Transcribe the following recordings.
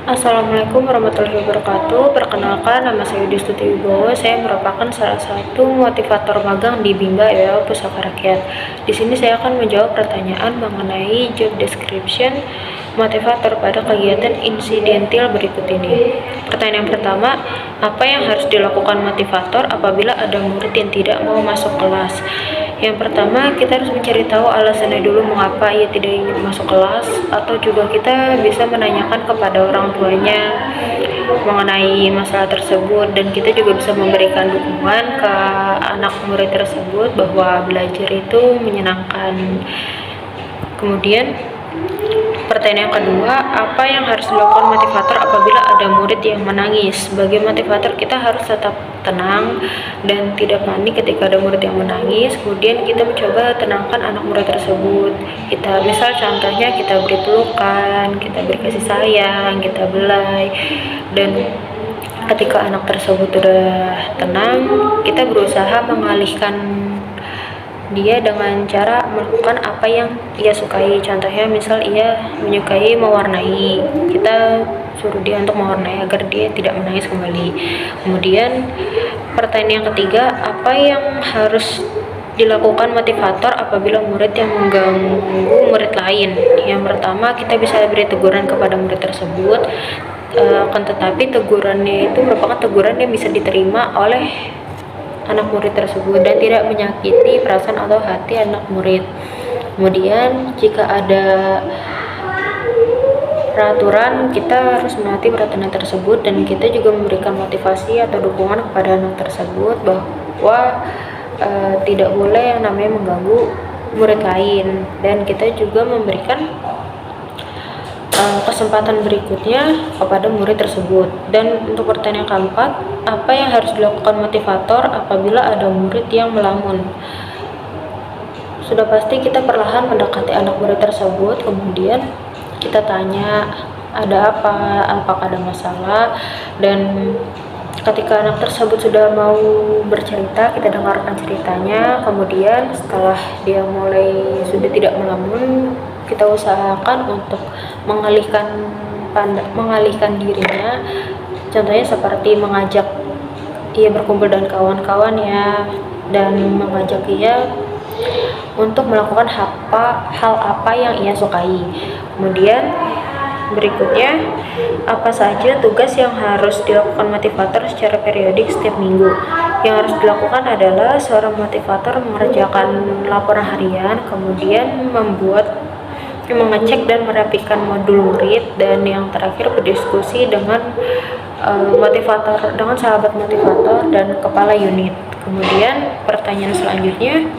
Assalamualaikum warahmatullahi wabarakatuh. Perkenalkan, nama saya Yudi Stuti Wibowo. Saya merupakan salah satu motivator magang di Bimba YO Pusaka Rakyat. Di sini saya akan menjawab pertanyaan mengenai job description motivator pada kegiatan insidentil berikut ini. Pertanyaan pertama, apa yang harus dilakukan motivator apabila ada murid yang tidak mau masuk kelas? Yang pertama, kita harus mencari tahu alasannya dulu mengapa ia tidak ingin masuk kelas, atau juga kita bisa menanyakan kepada orang tuanya mengenai masalah tersebut, dan kita juga bisa memberikan dukungan ke anak murid tersebut bahwa belajar itu menyenangkan. Kemudian pertanyaan yang kedua, apa yang harus dilakukan motivator apabila ada murid yang menangis? Sebagai motivator, kita harus tetap tenang dan tidak panik ketika ada murid yang menangis. Kemudian kita mencoba tenangkan anak murid tersebut. Misal contohnya kita beri pelukan, kita beri kasih sayang, kita belai. Dan ketika anak tersebut sudah tenang, kita berusaha mengalihkan dia dengan cara melakukan apa yang ia sukai. Contohnya misal ia menyukai mewarnai, kita suruh dia untuk mewarnai agar dia tidak menangis kembali. Kemudian pertanyaan yang ketiga, apa yang harus dilakukan motivator apabila murid yang mengganggu murid lain? Yang pertama, kita bisa beri teguran kepada murid tersebut, akan tetapi tegurannya itu merupakan teguran yang bisa diterima oleh anak murid tersebut dan tidak menyakiti perasaan atau hati anak murid. Kemudian jika ada peraturan, kita harus menaati peraturan tersebut, dan kita juga memberikan motivasi atau dukungan kepada anak tersebut bahwa tidak boleh yang namanya mengganggu murid lain, dan kita juga memberikan kesempatan berikutnya kepada murid tersebut. Dan untuk pertanyaan keempat, apa yang harus dilakukan motivator apabila ada murid yang melamun? Sudah pasti kita perlahan mendekati anak murid tersebut, kemudian kita tanya ada apa, apakah ada masalah, dan ketika anak tersebut sudah mau bercerita, kita dengarkan ceritanya. Kemudian setelah dia mulai sudah tidak melamun, kita usahakan untuk mengalihkan dirinya. Contohnya seperti mengajak ia berkumpul dengan kawan-kawannya dan mengajak ia untuk melakukan hal apa yang ia sukai. Kemudian berikutnya, apa saja tugas yang harus dilakukan motivator secara periodik setiap minggu? Yang harus dilakukan adalah seorang motivator mengerjakan laporan harian, kemudian mengecek dan merapikan modul murid, dan yang terakhir berdiskusi dengan sahabat motivator dan kepala unit. Kemudian pertanyaan selanjutnya,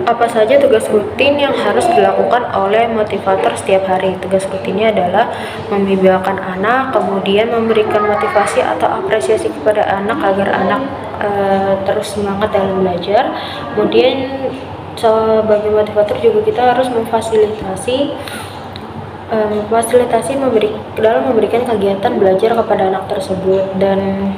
apa saja tugas rutin yang harus dilakukan oleh motivator setiap hari? Tugas rutinnya adalah membimbing anak, kemudian memberikan motivasi atau apresiasi kepada anak agar anak terus semangat dalam belajar. Kemudian sebagai motivator juga kita harus memfasilitasi dalam memberikan kegiatan belajar kepada anak tersebut. Dan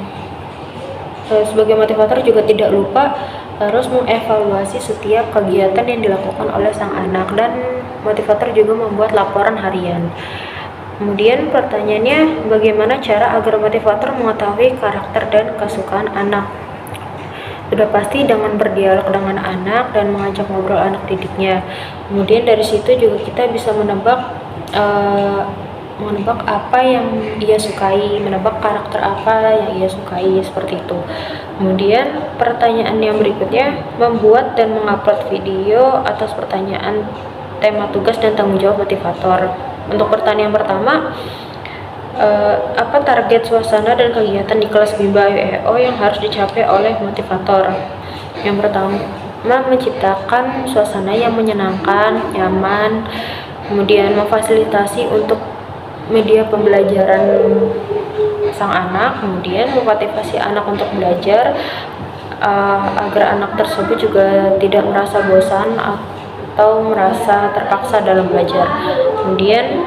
sebagai motivator juga tidak lupa harus mengevaluasi setiap kegiatan yang dilakukan oleh sang anak, dan motivator juga membuat laporan harian. Kemudian pertanyaannya, bagaimana cara agar motivator mengetahui karakter dan kesukaan anak? Sudah pasti dengan berdialog dengan anak dan mengajak ngobrol anak didiknya. Kemudian dari situ juga kita bisa menebak apa yang ia sukai, menebak karakter apa yang ia sukai, seperti itu. Kemudian pertanyaan yang berikutnya, membuat dan mengupload video atas pertanyaan tema tugas dan tanggung jawab motivator. Untuk pertanyaan pertama, apa target suasana dan kegiatan di kelas Bimba YO yang harus dicapai oleh motivator? Yang pertama, menciptakan suasana yang menyenangkan, nyaman, kemudian memfasilitasi untuk media pembelajaran sang anak, kemudian memotivasi anak untuk belajar agar anak tersebut juga tidak merasa bosan atau merasa terpaksa dalam belajar. Kemudian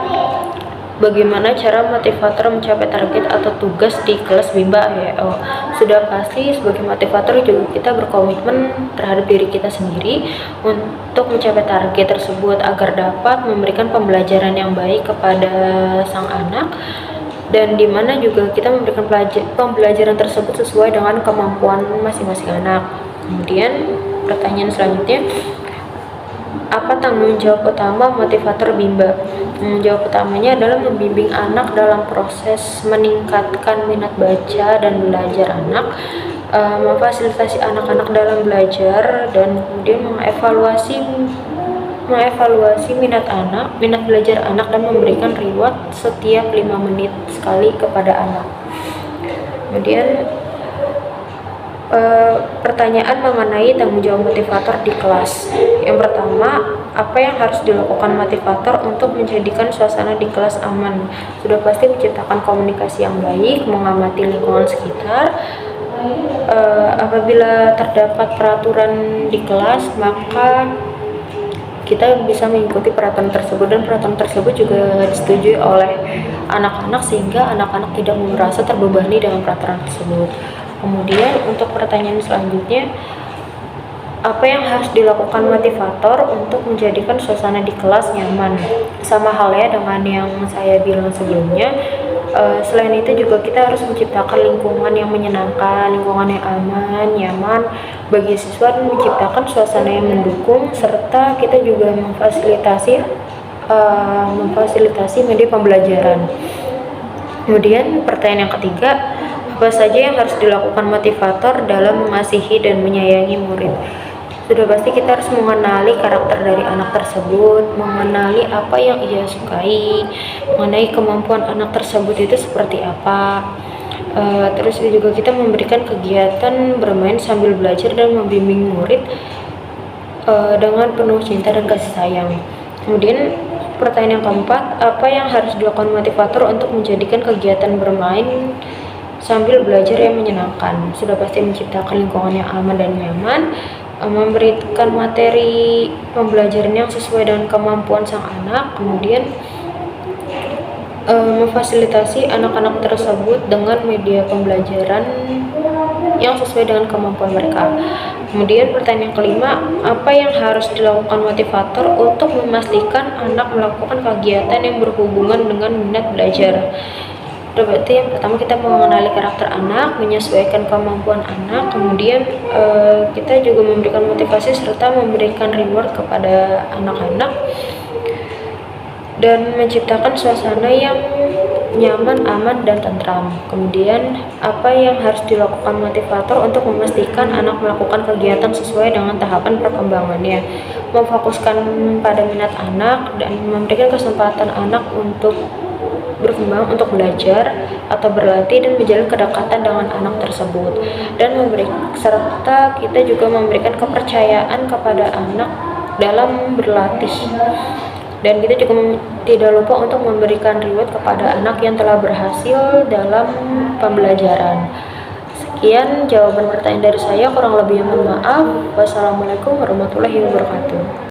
Bagaimana cara motivator mencapai target atau tugas di kelas Bimba AEO? Sudah pasti sebagai motivator juga kita berkomitmen terhadap diri kita sendiri untuk mencapai target tersebut agar dapat memberikan pembelajaran yang baik kepada sang anak, dan dimana juga kita memberikan pembelajaran tersebut sesuai dengan kemampuan masing-masing anak. Kemudian pertanyaan selanjutnya, apa tanggung jawab utama motivator Bimba? Tanggung jawab utamanya adalah membimbing anak dalam proses meningkatkan minat baca dan belajar anak, memfasilitasi anak-anak dalam belajar, dan kemudian mengevaluasi minat belajar anak, dan memberikan reward setiap 5 menit sekali kepada anak. Kemudian pertanyaan mengenai tanggung jawab motivator di kelas. Yang pertama, apa yang harus dilakukan motivator untuk menjadikan suasana di kelas aman? Sudah pasti menciptakan komunikasi yang baik, mengamati lingkungan sekitar. Apabila terdapat peraturan di kelas, maka kita bisa mengikuti peraturan tersebut, dan peraturan tersebut juga disetujui oleh anak-anak sehingga anak-anak tidak merasa terbebani dengan peraturan tersebut. Kemudian untuk pertanyaan selanjutnya, apa yang harus dilakukan motivator untuk menjadikan suasana di kelas nyaman? Sama halnya dengan yang saya bilang sebelumnya, selain itu juga kita harus menciptakan lingkungan yang menyenangkan, lingkungan yang aman, nyaman bagi siswa, dan menciptakan suasana yang mendukung, serta kita juga memfasilitasi media pembelajaran. Kemudian pertanyaan yang ketiga, apa saja yang harus dilakukan motivator dalam mengasihi dan menyayangi murid? Sudah pasti kita harus mengenali karakter dari anak tersebut, mengenali apa yang ia sukai, mengenai kemampuan anak tersebut itu seperti apa. Terus juga kita memberikan kegiatan bermain sambil belajar dan membimbing murid dengan penuh cinta dan kasih sayang. Kemudian pertanyaan yang keempat, apa yang harus dilakukan motivator untuk menjadikan kegiatan bermain sambil belajar yang menyenangkan? Sudah pasti menciptakan lingkungan yang aman dan nyaman, memberikan materi pembelajaran yang sesuai dengan kemampuan sang anak, kemudian memfasilitasi anak-anak tersebut dengan media pembelajaran yang sesuai dengan kemampuan mereka. Kemudian pertanyaan yang kelima, apa yang harus dilakukan motivator untuk memastikan anak melakukan kegiatan yang berhubungan dengan minat belajar? Berarti yang pertama kita mengenali karakter anak, menyesuaikan kemampuan anak, kemudian kita juga memberikan motivasi serta memberikan reward kepada anak-anak, dan menciptakan suasana yang nyaman, aman, dan tentram. Kemudian apa yang harus dilakukan motivator untuk memastikan anak melakukan kegiatan sesuai dengan tahapan perkembangannya? Memfokuskan pada minat anak dan memberikan kesempatan anak untuk berkembang, untuk belajar atau berlatih dan menjalin kedekatan dengan anak tersebut, dan serta kita juga memberikan kepercayaan kepada anak dalam berlatih, dan kita juga tidak lupa untuk memberikan reward kepada anak yang telah berhasil dalam pembelajaran. Sekian jawaban pertanyaan dari saya, kurang lebihnya mohon maaf. Wassalamualaikum warahmatullahi wabarakatuh.